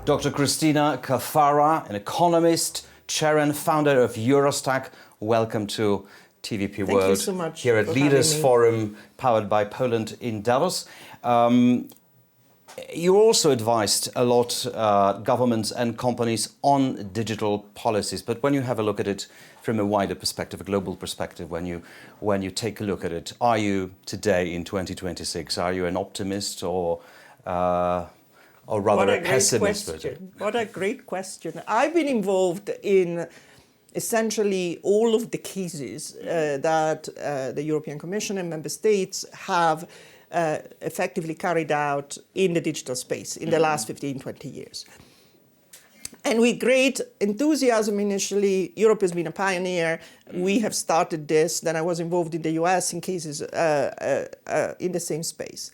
Dr. Cristina Caffarra, an economist, chair and founder of EuroStack. Welcome to TVP World. Thank you so much here at Leaders Forum, powered by Poland in Davos. You also advised a lot governments and companies on digital policies, but when you have a look at it from a wider perspective, a global perspective, when you take a look at it, are you today in 2026, are you an optimist or rather a pessimist? What a great question. I've been involved in essentially all of the cases that the European Commission and member states have effectively carried out in the digital space in the last 15, 20 years. And with great enthusiasm initially, Europe has been a pioneer. We have started this. Then I was involved in the US in cases in the same space.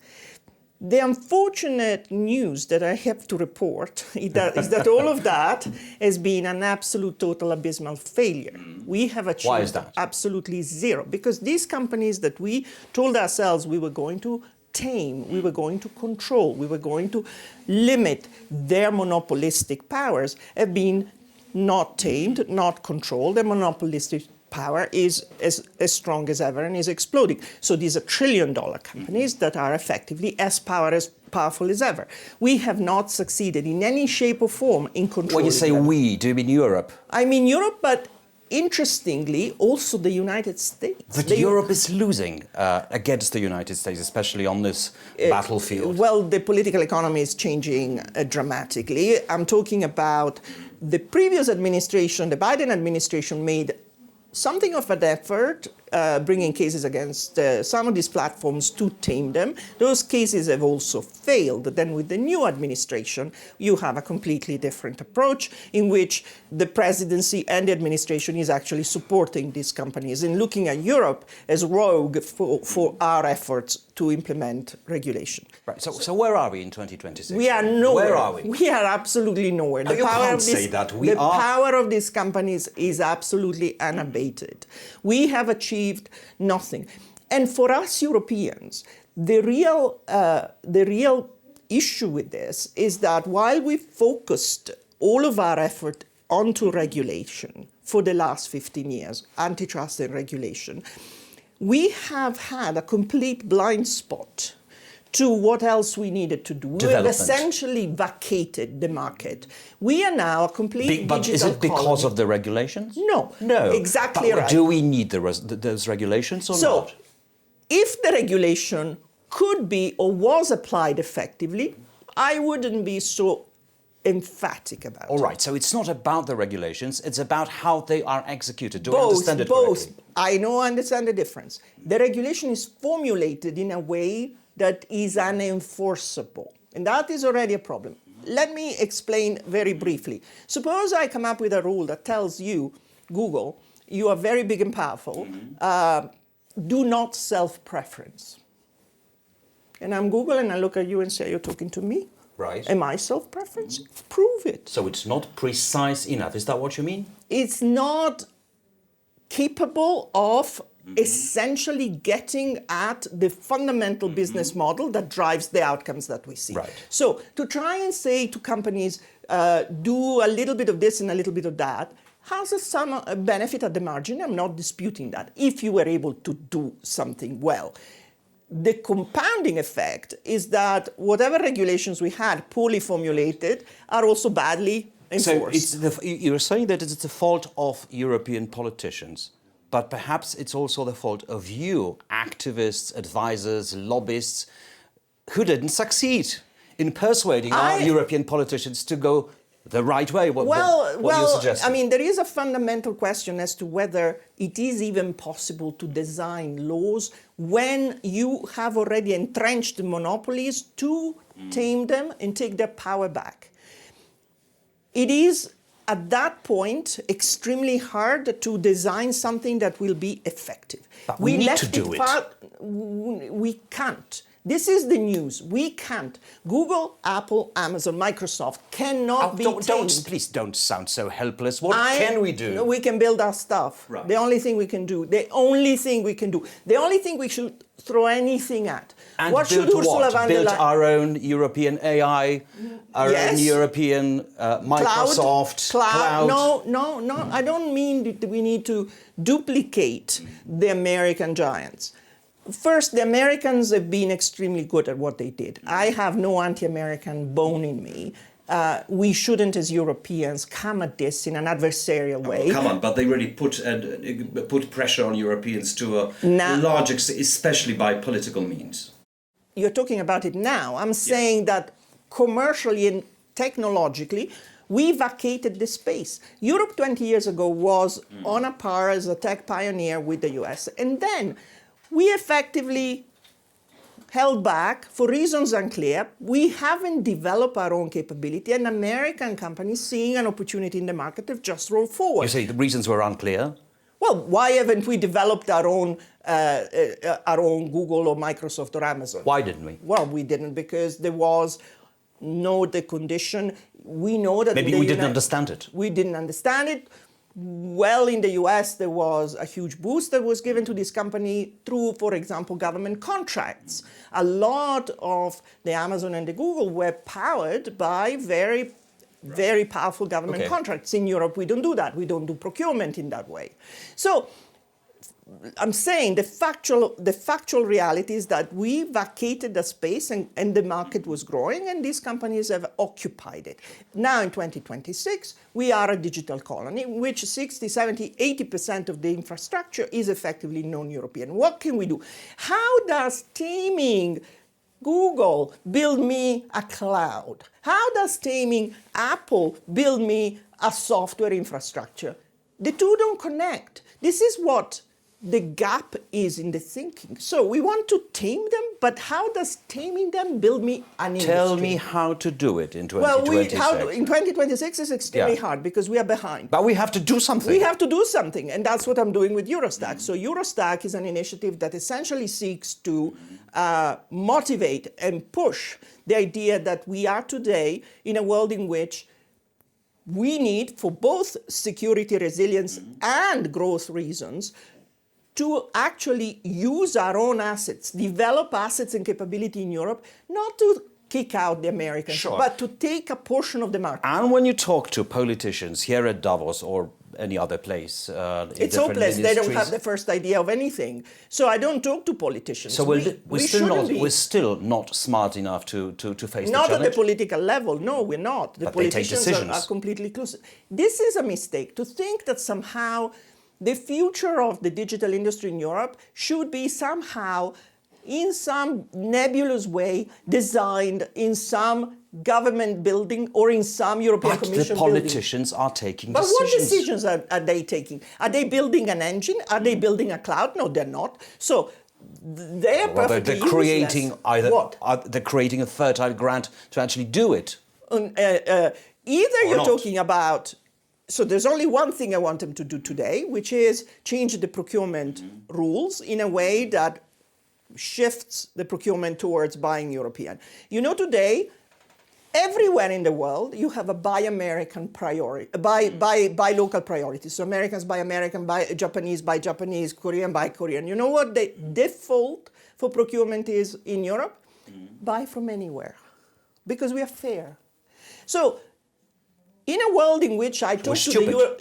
The unfortunate news that I have to report is that all of that has been an absolute, total, abysmal failure. We have achieved absolutely zero, because these companies that we told ourselves we were going to tame, we were going to control, we were going to limit their monopolistic powers have been not tamed, not controlled. Their monopolistic power is as strong as ever and is exploding. So these are trillion-dollar companies that are effectively as powerful as ever. We have not succeeded in any shape or form in controlling When you say them. we, do you mean Europe? I mean Europe, but interestingly, also the United States. But Europe is losing against the United States, especially on this battlefield. Well, the political economy is changing dramatically. I'm talking about the previous administration, the Biden administration made something of an effort bringing cases against some of these platforms to tame them. Those cases have also failed. Then with the new administration, you have a completely different approach in which the presidency and the administration is actually supporting these companies and looking at Europe as rogue for our efforts to implement regulation. Right. So where are we in 2026? We are nowhere. Where are we? We are absolutely nowhere. No, you can't say that. The power of these companies is absolutely unabated. We have achieved nothing. And for us Europeans, the real issue with this is that while we focused all of our effort onto regulation for the last 15 years, antitrust and regulation, we have had a complete blind spot to what else we needed to do. We have essentially vacated the market. We are now a complete But digital is it because colony. of the regulations? No. Exactly but right. Do we need those regulations or not? So, if the regulation could be or was applied effectively, I wouldn't be so emphatic about it. All right, so it's not about the regulations, it's about how they are executed. Do I understand it correctly? I understand the difference. The regulation is formulated in a way that is unenforceable, and that is already a problem. Let me explain very briefly. Suppose I come up with a rule that tells you, Google, you are very big and powerful, do not self-preference. And I'm Google and I look at you and say, you're talking to me? Right. Am I self-preferencing? Prove it. So it's not precise enough. Is that what you mean? It's not capable of essentially getting at the fundamental business model that drives the outcomes that we see. Right. So to try and say to companies, do a little bit of this and a little bit of that, has some benefit at the margin. I'm not disputing that, if you were able to do something well. The compounding effect is that whatever regulations we had, poorly formulated, are also badly enforced. So you're saying that it's the fault of European politicians, but perhaps it's also the fault of you, activists, advisors, lobbyists, who didn't succeed in persuading our European politicians to go the right way. What you're suggesting? I mean, there is a fundamental question as to whether it is even possible to design laws when you have already entrenched monopolies to tame them and take their power back. It is, at that point, extremely hard to design something that will be effective. But we need to do it. We can't. This is the news. We can't. Google, Apple, Amazon, Microsoft cannot be tamed. Please don't sound so helpless. What can we do? We can build our stuff. Right. The only thing we can do. The only thing we can do. The only thing we should throw anything at. And what build should Ursula von der Build Leyen... our own European AI, our own European Microsoft cloud. No. I don't mean that we need to duplicate the American giants. First, the Americans have been extremely good at what they did. I have no anti-American bone in me. We shouldn't, as Europeans, come at this in an adversarial way. Oh, come on, but they really put pressure on Europeans to a large extent, especially by political means. You're talking about it now. I'm saying that commercially and technologically, we vacated the space. Europe 20 years ago was on a par as a tech pioneer with the US. And then we effectively held back for reasons unclear. We haven't developed our own capability, and American companies seeing an opportunity in the market have just rolled forward. You say the reasons were unclear? Well, why haven't we developed our own Google or Microsoft or Amazon? Why didn't we? Well, we didn't because there was the condition. We know that maybe we didn't understand it. We didn't understand it. Well, in the US, there was a huge boost that was given to this company through, for example, government contracts. A lot of the Amazon and the Google were powered by very powerful government contracts. In Europe, we don't do that. We don't do procurement in that way. So I'm saying the factual reality is that we vacated the space and the market was growing and these companies have occupied it. Now in 2026, we are a digital colony in which 60, 70, 80% of the infrastructure is effectively non-European. What can we do? How does taming Google build me a cloud? How does taming Apple build me a software infrastructure? The two don't connect. This is what the gap is in the thinking. So we want to tame them, but how does taming them build me an industry? Tell me how to do it in 2026. Well, in 2026 is extremely hard because we are behind. But we have to do something. We have to do something, and that's what I'm doing with EuroStack. So EuroStack is an initiative that essentially seeks to motivate and push the idea that we are today in a world in which we need, for both security, resilience, and growth reasons, to actually use our own assets, develop assets and capability in Europe, not to kick out the Americans, but to take a portion of the market. And when you talk to politicians here at Davos or any other place, it's hopeless. They don't have the first idea of anything. So I don't talk to politicians. So we're still not smart enough to face the challenge? Not at the political level. No, we're not. The politicians are completely close. This is a mistake, to think that somehow the future of the digital industry in Europe should be somehow, in some nebulous way, designed in some government building or in some European Commission building. But the politicians are taking decisions. But what decisions are they taking? Are they building an engine? Are they building a cloud? No, they're not. So they're perfectly they're creating a fertile ground to actually do it. Either you're talking about... So there's only one thing I want them to do today, which is change the procurement rules in a way that shifts the procurement towards buying European. You know, today, everywhere in the world, you have a buy American priority, buy local priorities. So Americans buy American, buy Japanese, Korean buy Korean. You know what the default for procurement is in Europe? Buy from anywhere, because we are fair. So in a world in which I talk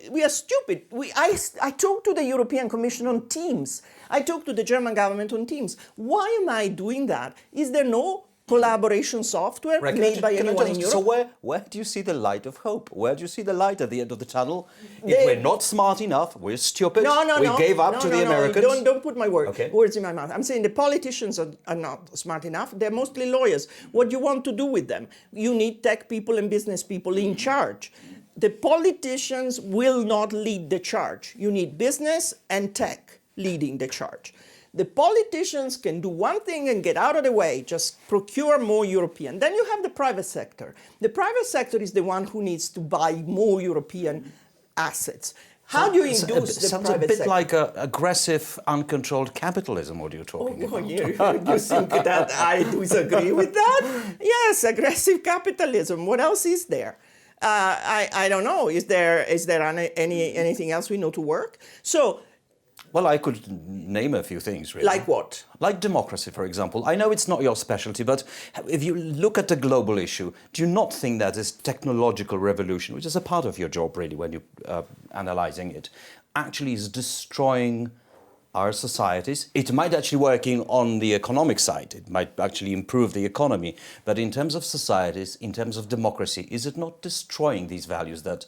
we are stupid. I talk to the European Commission on Teams. I talk to the German government on Teams. Why am I doing that? Is there no collaboration software made by anyone in Europe? So where do you see the light of hope? Where do you see the light at the end of the tunnel? If we're not smart enough, we're stupid, we gave up to the Americans. Don't put my words in my mouth. I'm saying the politicians are not smart enough. They're mostly lawyers. What do you want to do with them? You need tech people and business people in charge. The politicians will not lead the charge. You need business and tech leading the charge. The politicians can do one thing and get out of the way, just procure more European. Then you have the private sector. The private sector is the one who needs to buy more European assets. How do you induce the sounds a private bit sector? like aggressive, uncontrolled capitalism, what you're talking about. You think that I disagree with that? Yes, aggressive capitalism. What else is there? I don't know. Is there anything else we know to work? So, Well, I could name a few things, really. like what? Like democracy, for example. I know it's not your specialty, but if you look at the global issue, do you not think that this technological revolution, which is a part of your job, really, when you're analyzing it, actually is destroying our societies? It might actually working on the economic side. It might actually improve the economy. But in terms of societies, in terms of democracy, is it not destroying these values that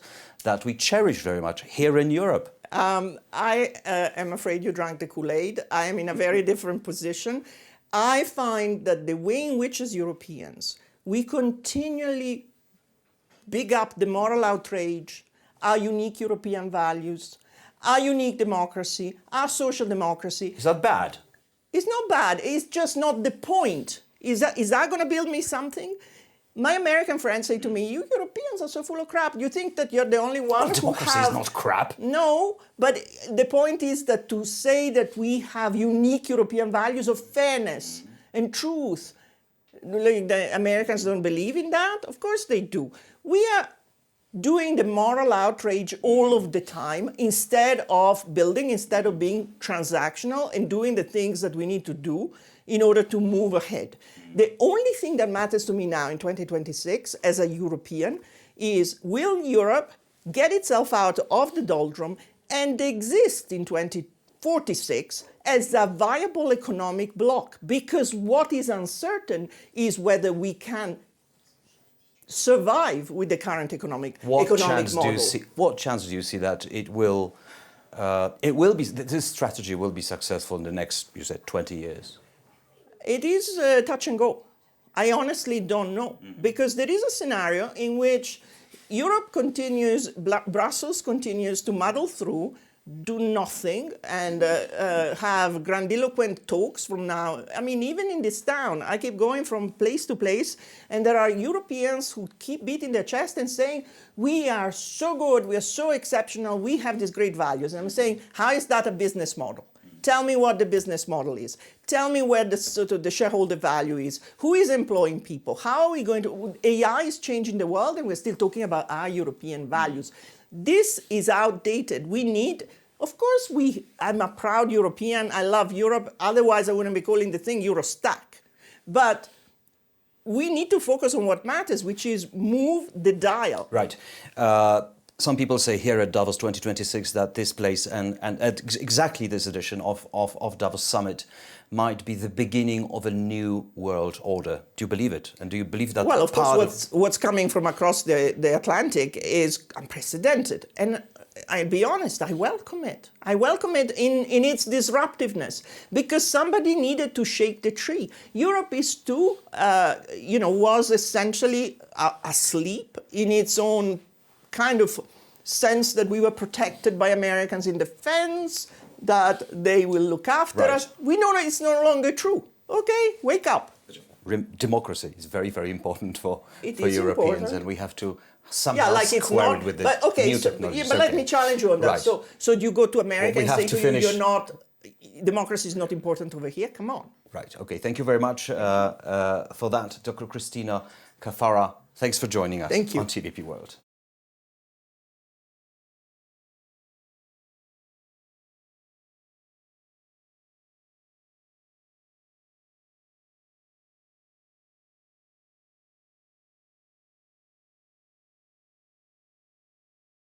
we cherish very much here in Europe? I am afraid you drank the Kool-Aid. I am in a very different position. I find that the way in which as Europeans, we continually big up the moral outrage, our unique European values, our unique democracy, our social democracy. Is that bad? It's not bad. It's just not the point. Is that going to build me something? My American friends say to me, you Europeans are so full of crap. You think that you're the only one who Democracy have... is not crap. No, but the point is that to say that we have unique European values of fairness and truth, like the Americans don't believe in that? Of course they do. We are doing the moral outrage all of the time instead of building, instead of being transactional and doing the things that we need to do in order to move ahead. The only thing that matters to me now in 2026 as a European is, will Europe get itself out of the doldrum and exist in 2046 as a viable economic bloc? Because what is uncertain is whether we can survive with the current economic model. What chance do you see that it will be, this strategy will be successful in the next, you said, 20 years? It is touch and go. I honestly don't know, because there is a scenario in which Europe continues, Brussels continues to muddle through, do nothing, and have grandiloquent talks from now. I mean, even in this town, I keep going from place to place, and there are Europeans who keep beating their chest and saying, we are so good, we are so exceptional, we have these great values. And I'm saying, how is that a business model? Tell me what the business model is. Tell me where the shareholder value is. Who is employing people? How are we going to... AI is changing the world, and we're still talking about our European values. This is outdated. We need... Of course, I'm a proud European. I love Europe. Otherwise, I wouldn't be calling the thing EuroStack. But we need to focus on what matters, which is move the dial. Right. Some people say here at Davos 2026 that this place and at exactly this edition of Davos Summit might be the beginning of a new world order. Do you believe it? And do you believe that? Well, of course, what's coming from across the Atlantic is unprecedented. And I'll be honest, I welcome it. I welcome it in its disruptiveness, because somebody needed to shake the tree. Europe is too, was essentially asleep in its own kind of sense that we were protected by Americans in defense, that they will look after us. We know that it's no longer true. Okay, wake up. Democracy is very, very important for Europeans, important. And we have to somehow square it with the new technology. But let me challenge you on that. Right. So do you go to America and say to you, democracy is not important over here? Come on. Right, okay. Thank you very much for that, Dr. Cristina Caffarra. Thanks for joining us on TVP World.